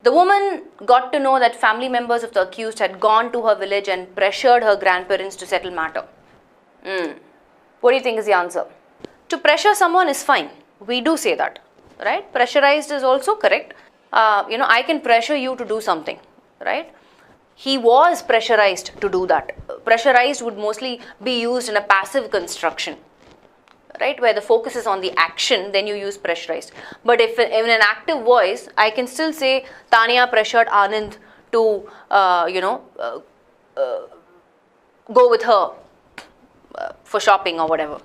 The woman got to know that family members of the accused had gone to her village and pressured her grandparents to settle matter. What do you think is the answer? To pressure someone is fine. We do say that, right? Pressurized is also correct. I can pressure you to do something, right? He was pressurized to do that. Pressurized would mostly be used in a passive construction, right? Where the focus is on the action, then you use pressurized. But if in an active voice, I can still say Tanya pressured Anand to, go with her for shopping or whatever,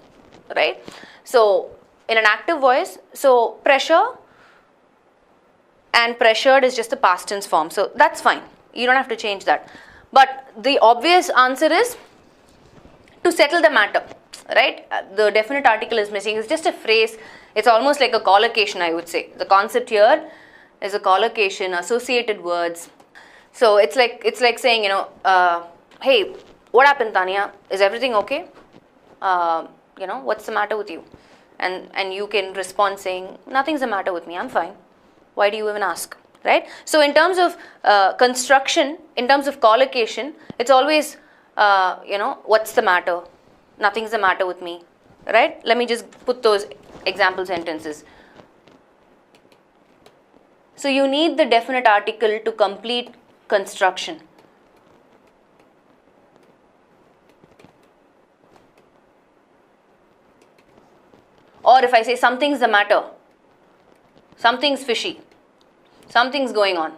right? So in an active voice, so pressure and pressured is just the past tense form. So that's fine. You don't have to change that. But the obvious answer is to settle the matter, right? The definite article is missing. It's just a phrase. It's almost like a collocation, I would say. The concept here is a collocation, associated words. So it's like saying, hey, what happened, Tanya? Is everything okay? What's the matter with you? And you can respond saying, nothing's the matter with me, I'm fine. Why do you even ask, right? So in terms of construction, in terms of collocation, it's always, what's the matter? Nothing's the matter with me, right? Let me just put those example sentences. So you need the definite article to complete construction. Or if I say something's the matter, something's fishy, something's going on.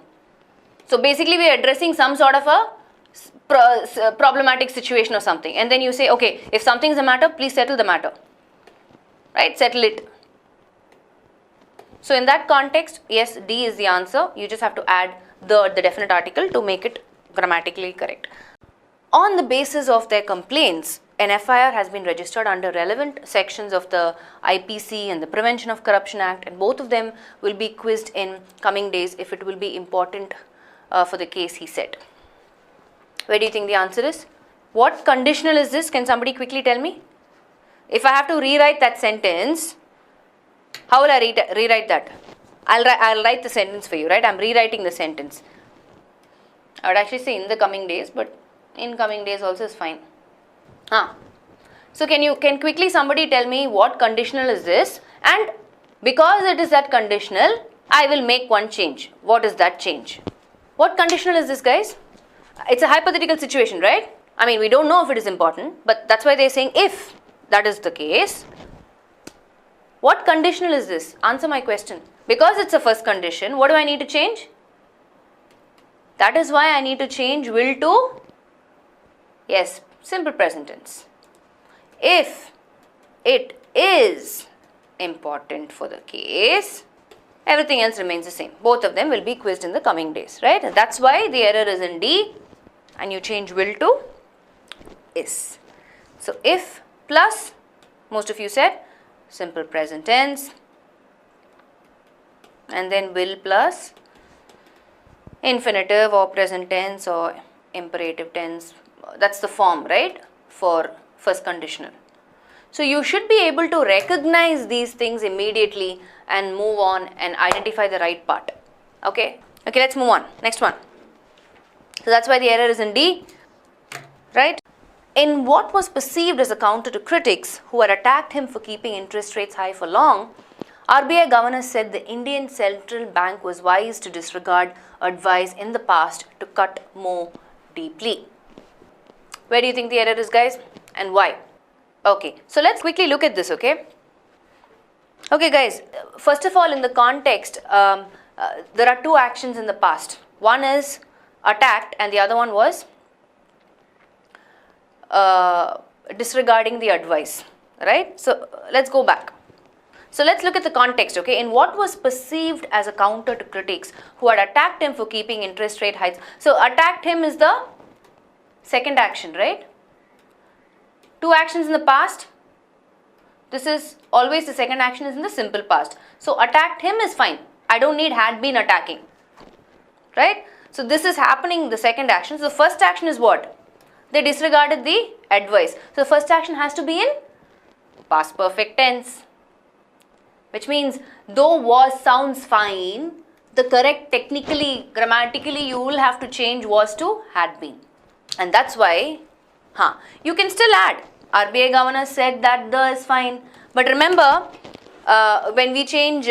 So basically we are addressing some sort of a problematic situation or something. And then you say, okay, if something's the matter, please settle the matter. Right? Settle it. So in that context, yes, D is the answer. You just have to add the definite article to make it grammatically correct. On the basis of their complaints, an FIR has been registered under relevant sections of the IPC and the Prevention of Corruption Act, and both of them will be quizzed in coming days if it will be important for the case, he said. Where do you think the answer is? What conditional is this? Can somebody quickly tell me? If I have to rewrite that sentence, how will I rewrite that? I'll write the sentence for you, right? I'm rewriting the sentence. I would actually say in the coming days, but in coming days also is fine. So can quickly somebody tell me what conditional is this? And because it is that conditional, I will make one change. What is that change? What conditional is this, guys? It's a hypothetical situation, right? I mean, we don't know if it is important, but that's why they're saying if that is the case. What conditional is this? Answer my question. Because it's a first condition, what do I need to change? That is why I need to change will to, yes, simple present tense. If it is important for the case, everything else remains the same. Both of them will be quizzed in the coming days, right? That's why the error is in D and you change will to is. So if plus, most of you said, simple present tense, and then will plus infinitive or present tense or imperative tense. That's the form, right, for first conditional. So you should be able to recognize these things immediately and move on and identify the right part. Okay, let's move on. Next one. So that's why the error is in D, right? In what was perceived as a counter to critics who had attacked him for keeping interest rates high for long, RBI governor said the Indian Central Bank was wise to disregard advice in the past to cut more deeply. Where do you think the error is, guys, and why? Okay, so let's quickly look at this, okay? Okay, guys, first of all, in the context, there are two actions in the past. One is attacked and the other one was disregarding the advice, right? So let's go back. So let's look at the context, okay? In what was perceived as a counter to critics who had attacked him for keeping interest rate hikes. So attacked him is the second action, right? Two actions in the past. This is always the second action is in the simple past. So attacked him is fine. I don't need had been attacking, right? So this is happening, the second action. So the first action is what? They disregarded the advice. So the first action has to be in past perfect tense, which means though was sounds fine, the correct technically, grammatically you will have to change was to had been. And that's why, you can still add. RBI governor said that the is fine. But remember, when we change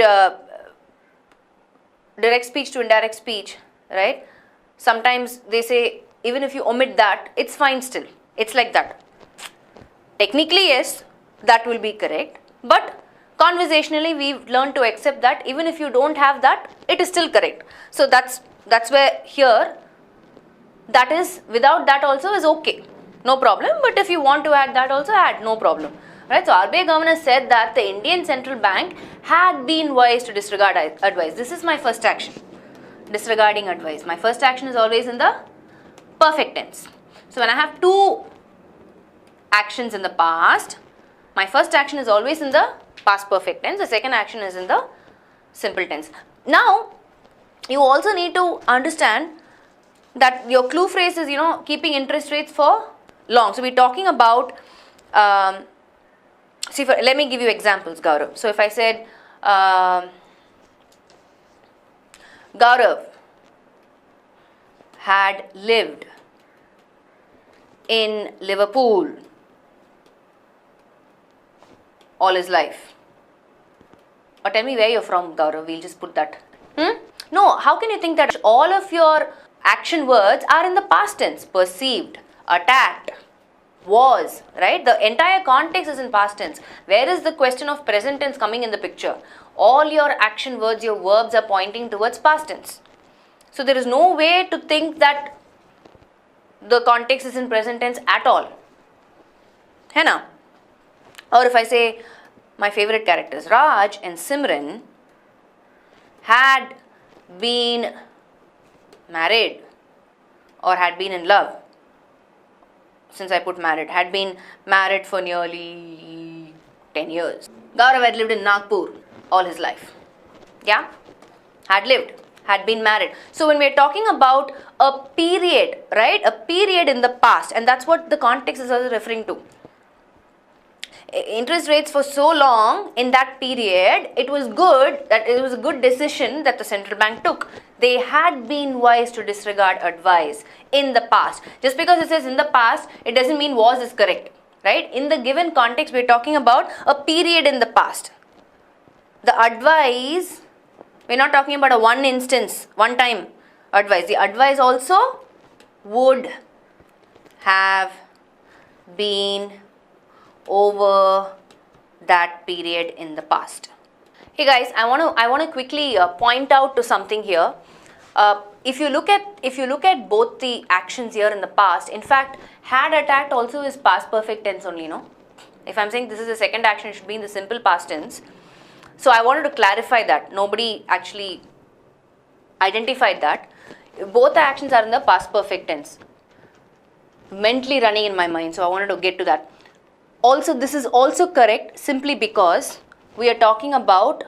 direct speech to indirect speech, right? Sometimes they say even if you omit that, it's fine still. It's like that. Technically, yes, that will be correct. But conversationally, we've learned to accept that even if you don't have that, it is still correct. So that's where here, that is, without that also is okay. No problem. But if you want to add that also, add. No problem. Right? So RBI governor said that the Indian Central Bank had been wise to disregard advice. This is my first action. Disregarding advice. My first action is always in the perfect tense. So when I have two actions in the past, my first action is always in the past perfect tense. The second action is in the simple tense. Now, you also need to understand that your clue phrase is, keeping interest rates for long. So we're talking about, let me give you examples, Gaurav. So if I said, Gaurav had lived in Liverpool all his life. Or tell me where you're from, Gaurav. We'll just put that. No, how can you think that all of your action words are in the past tense? Perceived, attacked, was, right? The entire context is in past tense. Where is the question of present tense coming in the picture? All your action words, your verbs are pointing towards past tense. So there is no way to think that the context is in present tense at all. Hai na? Or if I say my favorite characters, Raj and Simran had been married or had been in love. Since I put married, had been married for nearly 10 years. Gaurav had lived in Nagpur all his life. Yeah? Had lived, had been married. So when we are talking about a period, right? A period in the past, and that's what the context is also referring to. Interest rates for so long in that period, it was a good decision that the central bank took. They had been wise to disregard advice in the past. Just because it says in the past, it doesn't mean was is correct, right? In the given context, we're talking about a period in the past. The advice, we're not talking about a one instance, one time advice. The advice also would have been over that period in the past. Hey guys, I want to quickly point out to something here. If you look at both the actions here in the past, in fact, had attacked also is past perfect tense only, no? If I'm saying this is the second action, it should be in the simple past tense. So I wanted to clarify that. Nobody actually identified that. Both the actions are in the past perfect tense. Mentally running in my mind, so I wanted to get to that. Also, this is also correct simply because we are talking about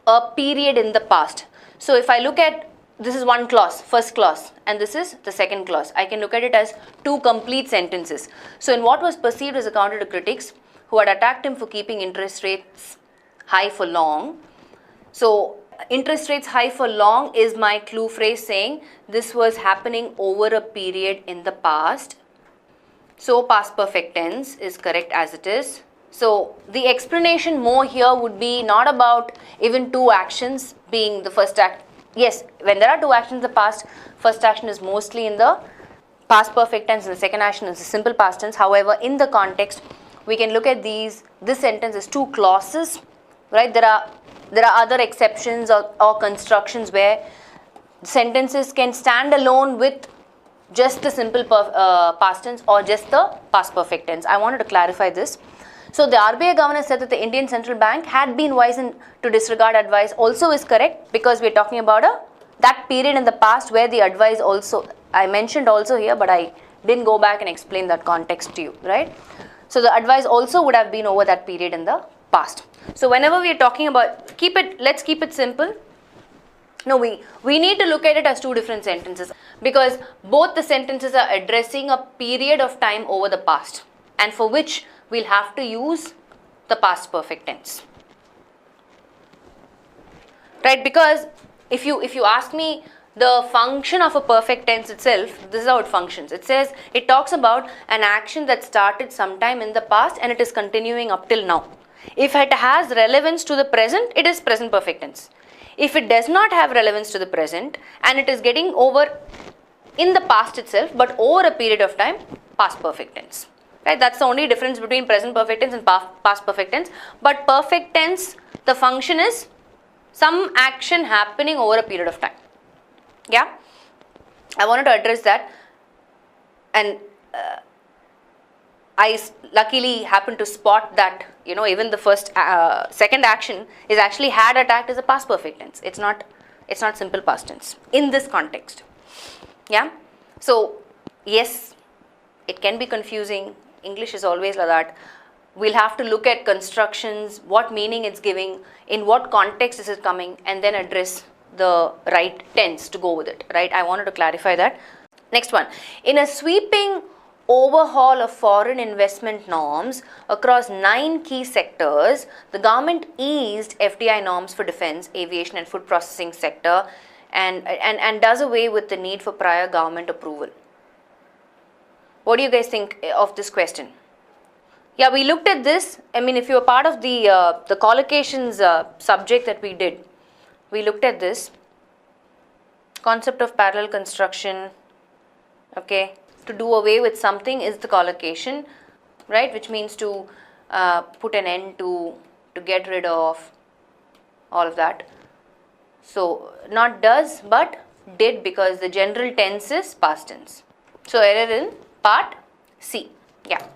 a period in the past. So if I look at, this is one clause, first clause, and this is the second clause. I can look at it as two complete sentences. So in what was perceived as a counter to critics who had attacked him for keeping interest rates high for long. So interest rates high for long is my clue phrase saying this was happening over a period in the past. So past perfect tense is correct as it is. So the explanation more here would be not about even two actions being the first act. Yes, when there are two actions in the past, first action is mostly in the past perfect tense and the second action is the simple past tense. However, in the context, we can look at this sentence is two clauses, right? There are other exceptions or constructions where sentences can stand alone with just the simple past tense or just the past perfect tense. I wanted to clarify this. So the RBI governor said that the Indian Central Bank had been wise to disregard advice also is correct because we are talking about that period in the past where the advice also, I mentioned also here, but I didn't go back and explain that context to you, right? So the advice also would have been over that period in the past. So whenever we are talking about, let's keep it simple. No, we need to look at it as two different sentences because both the sentences are addressing a period of time over the past and for which we'll have to use the past perfect tense. Right, because If you ask me the function of a perfect tense itself, this is how it functions. It says, it talks about an action that started sometime in the past and it is continuing up till now. If it has relevance to the present, it is present perfect tense. If it does not have relevance to the present and it is getting over in the past itself, but over a period of time, past perfect tense. Right? That's the only difference between present perfect tense and past perfect tense. But perfect tense, the function is some action happening over a period of time. Yeah, I wanted to address that, and I luckily happened to spot that, you know, even the second action is actually had attacked as a past perfect tense. It's not simple past tense in this context. Yeah, so yes, it can be confusing. English is always like that. We'll have to look at constructions, what meaning it's giving, in what context is it coming, and then address the right tense to go with it, right? I wanted to clarify that. Next one, in a sweeping overhaul of foreign investment norms across 9 key sectors, the government eased FDI norms for defense, aviation and food processing sector and does away with the need for prior government approval. What do you guys think of this question? Yeah, we looked at this. I mean, if you were part of the collocations subject that we did, we looked at this concept of parallel construction. Okay, to do away with something is the collocation, right? Which means to put an end to get rid of, all of that. So not does but did, because the general tense is past tense. So error in part C. Yeah.